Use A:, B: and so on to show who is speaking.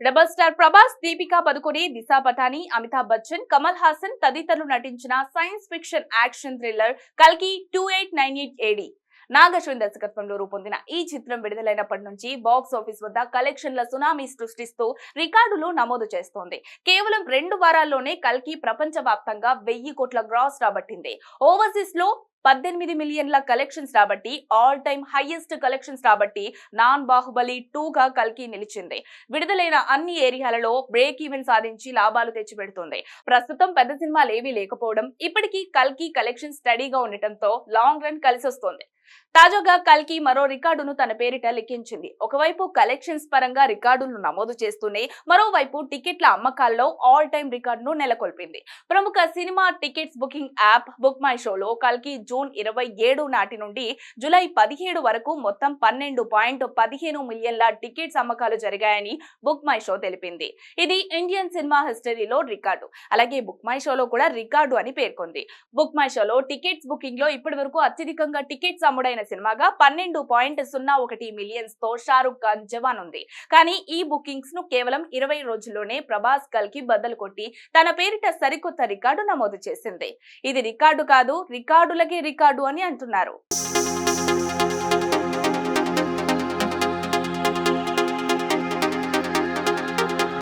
A: Rebel star Prabhas, Deepika Padukone, Disha Patani, Amitabh Bachchan, Kamal Haasan తదితరులు నటించిన science fiction action thriller కల్కి 2898 ఏడి నాగ్ అశ్విన్ దర్శకత్వంలో రూపొందిన ఈ చిత్రం విడుదలైనప్పటి నుంచి బాక్స్ ఆఫీస్ వద్ద కలెక్షన్ల సునామీ సృష్టిస్తూ రికార్డులు నమోదు చేస్తోంది. కేవలం 2 వారాల్లోనే కల్కి ప్రపంచ వ్యాప్తంగా 1000 కోట్ల గ్రాస్ రాబట్టింది. ఓవర్సీస్ లో 18 మిలియన్ల కలెక్షన్స్ రాబట్టి ఆల్ టైమ్ హైయెస్ట్ కలెక్షన్స్ రాబట్టి నాన్ బాహుబలి 2 గా కల్కి నిలిచింది. విడుదలైన అన్ని ఏరియాలలో బ్రేక్ ఈవెన్ సాధించి లాభాలు తెచ్చిపెడుతుంది. ప్రస్తుతం పెద్ద సినిమాలు ఏవీ లేకపోవడం, ఇప్పటికీ కల్కి కలెక్షన్ స్టడీగా ఉండటంతో లాంగ్ రన్ కలిసొస్తోంది. తాజాగా కల్కి మరో రికార్డును తన పేరిట లిఖించింది. ఒకవైపు కలెక్షన్స్ పరంగా రికార్డులను నమోదు చేస్తూనే మరోవైపు టికెట్ల అమ్మకాల్లో ఆల్ టైమ్ రికార్డును నెలకొల్పింది. ప్రముఖ cinema tickets booking app book my షోలో కల్కి జూన్ 27 నాటి నుండి జూలై 17 వరకు మొత్తం 12.15 మిలియన్ల టికెట్స్ అమ్మకాలు జరిగాయని బుక్ మై షో తెలిపింది. ఇది ఇండియన్ సినిమా హిస్టరీలో రికార్డు. అలాగే బుక్ మై షోలో కూడా రికార్డు అని పేర్కొంది. బుక్ మై షోలో టికెట్స్ బుకింగ్ లో ఇప్పటి వరకు అత్యధికంగా టికెట్స్ అమ్ముడైన సినిమాగా 12.01 మిలియన్స్ తో షారుఖ్ ఖాన్ జవాన్ ఉంది. కానీ ఈ బుకింగ్స్ ను కేవలం 20 రోజుల్లోనే ప్రభాస్ కల్కి బద్దలు కొట్టి తన పేరిట సరికొత్త రికార్డు నమోదు చేసింది. ఇది రికార్డు కాదు, రికార్డులకే రికార్డు అని అంటున్నారు.